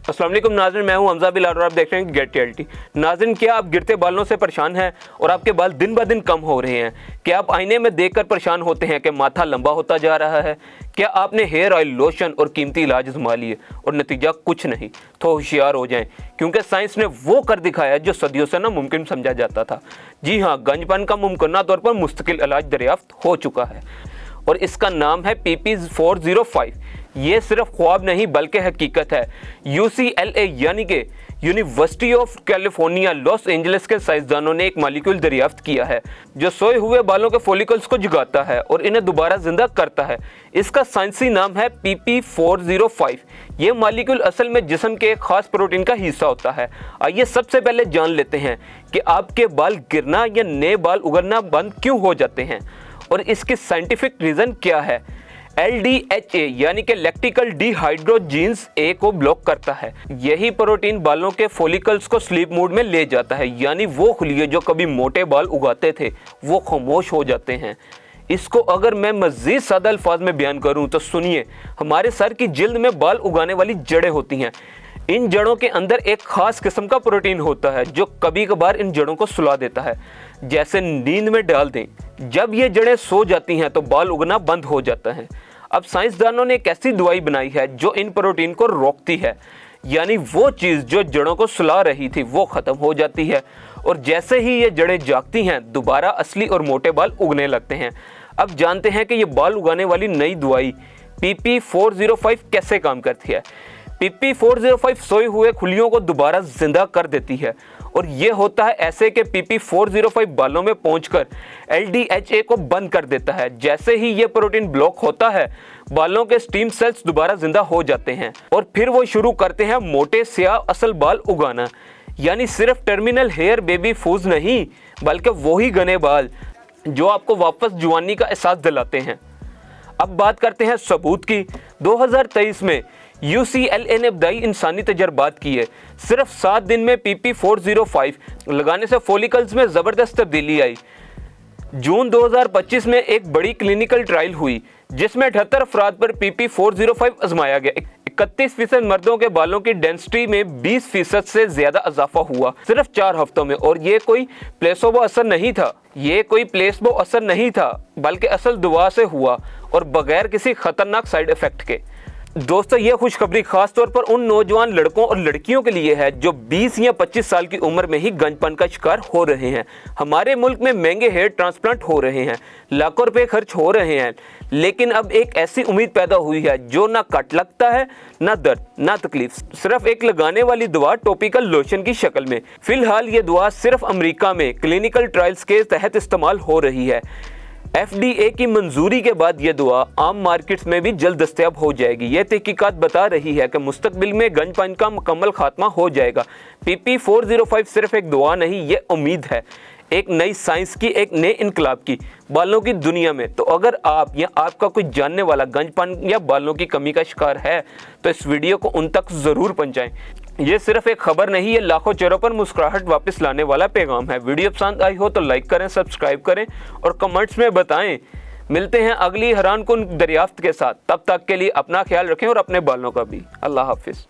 अस्सलाम वालेकुम नाज़रीन, मैं हूं हमजा बिलाल और आप देख रहे हैं गेट रियलिटी। नाज़रीन, क्या आप गिरते बालों से परेशान हैं और आपके बाल दिन ब दिन कम हो रहे हैं? क्या आप आईने में देखकर परेशान होते हैं कि माथा लंबा होता जा रहा है? क्या आपने हेयर ऑयल, लोशन और कीमती इलाज आजमा लिए और नतीजा कुछ नहीं? तो होशियार हो जाएं, क्योंकि साइंस ने वो कर दिखाया जो सदियों से नामुमकिन समझा जाता था। जी हाँ, गंजपन का मुमकिन तौर पर मुस्तकिल इलाज दरियाफ्त हो चुका है और इसका नाम है PP405। ये सिर्फ ख्वाब नहीं बल्कि हकीकत है। UCLA यानी कि university of California Los Angeles के साइंसदानों ने एक मॉलिक्यूल दरियाफ्त किया है जो सोए हुए बालों के फॉलिकल्स को जगाता है और इन्हें दोबारा जिंदा करता है। इसका साइंसी नाम है PP405। ये मॉलिक्यूल असल में जिस्म के एक खास प्रोटीन का हिस्सा होता है। आइए सबसे पहले जान लेते हैं कि आपके बाल गिरना या नए बाल उगरना बंद क्यों हो जाते हैं और इसकी साइंटिफिक रीज़न क्या है। LDHA यानी कि लैक्टिकल डिहाइड्रोजीन्स ए को ब्लॉक करता है। यही प्रोटीन बालों के फॉलिकल्स को स्लीप मोड में ले जाता है, यानी वो खुलिए जो कभी मोटे बाल उगाते थे वो खामोश हो जाते हैं। इसको अगर मैं मज़ीद सादा अल्फाज में बयान करूं तो सुनिए, हमारे सर की जिल्द में बाल उगाने वाली जड़ें होती हैं। इन जड़ों के अंदर एक खास किस्म का प्रोटीन होता है जो कभी कभार इन जड़ों को सुला देता है, जैसे नींद में डाल दें। जब ये जड़ें सो जाती हैं तो बाल उगना बंद हो जाता है। अब साइंसदानों ने एक ऐसी दवाई बनाई है जो इन प्रोटीन को रोकती है, यानी वो चीज़ जो जड़ों को सुला रही थी वो ख़त्म हो जाती है और जैसे ही ये जड़ें जागती हैं दोबारा असली और मोटे बाल उगने लगते हैं। अब जानते हैं कि ये बाल उगाने वाली नई दवाई PP405 कैसे काम करती है। PP405 सोए हुए खुलियों को दोबारा जिंदा कर देती है और ये होता है ऐसे कि PP405 बालों में पहुंचकर LDHA को बंद कर देता है। जैसे ही ये प्रोटीन ब्लॉक होता है बालों के स्टीम सेल्स दोबारा जिंदा हो जाते हैं और फिर वो शुरू करते हैं मोटे स्याह असल बाल उगाना, यानी सिर्फ टर्मिनल हेयर बेबी फूज नहीं बल्कि वही घने बाल जो आपको वापस जवानी का एहसास दिलाते हैं। अब बात करते हैं सबूत की। 2023 में UCLA ने इब्तदाई इंसानी तजर्बात किए। सिर्फ 7 दिन में PP405 लगाने से फॉलिकल्स में ज़बरदस्त तब्दीली आई। जून 2025 में एक बड़ी क्लिनिकल ट्रायल हुई जिसमें 78 अफराद पर PP405 आजमाया गया। 31% मर्दों के बालों की डेंसिटी में 20% से ज़्यादा इजाफा हुआ सिर्फ 4 हफ्तों में। और ये कोई प्लेसोबो असर नहीं था, बल्कि असल दुआ से हुआ और बगैर किसी खतरनाक साइड इफ़ेक्ट के। दोस्तों, ये खुशखबरी खास तौर पर उन नौजवान लड़कों और लड़कियों के लिए है जो 20 या 25 साल की उम्र में ही गंजपन का शिकार हो रहे हैं। हमारे मुल्क में महंगे हेयर ट्रांसप्लांट हो रहे हैं, लाखों रुपए खर्च हो रहे हैं, लेकिन अब एक ऐसी उम्मीद पैदा हुई है जो ना कट लगता है, ना दर्द, ना तकलीफ, सिर्फ एक लगाने वाली दवा टॉपिकल लोशन की शक्ल में। फिलहाल ये दवा सिर्फ अमेरिका में क्लिनिकल ट्रायल्स के तहत इस्तेमाल हो रही है। FDA की मंजूरी के बाद ये दवा आम मार्केट्स में भी जल्द दस्तयाब हो जाएगी। ये तहकीकात बता रही है कि मुस्तकबिल में गंजपन का मुकम्मल खात्मा हो जाएगा। PP405 सिर्फ एक दवा नहीं, ये उम्मीद है एक नई साइंस की, एक नए इनकलाब की बालों की दुनिया में। तो अगर आप या आपका कोई जानने वाला गंजपन या बालों की कमी का शिकार है तो इस वीडियो को उन तक ज़रूर पहुँचाएं। ये सिर्फ एक खबर नहीं, ये लाखों चेहरों पर मुस्कुराहट वापस लाने वाला पैगाम है। वीडियो पसंद आई हो तो लाइक करें, सब्सक्राइब करें और कमेंट्स में बताएं। मिलते हैं अगली हैरान कुन दरियाफ्त के साथ। तब तक के लिए अपना ख्याल रखें और अपने बालों का भी। अल्लाह हाफिज़।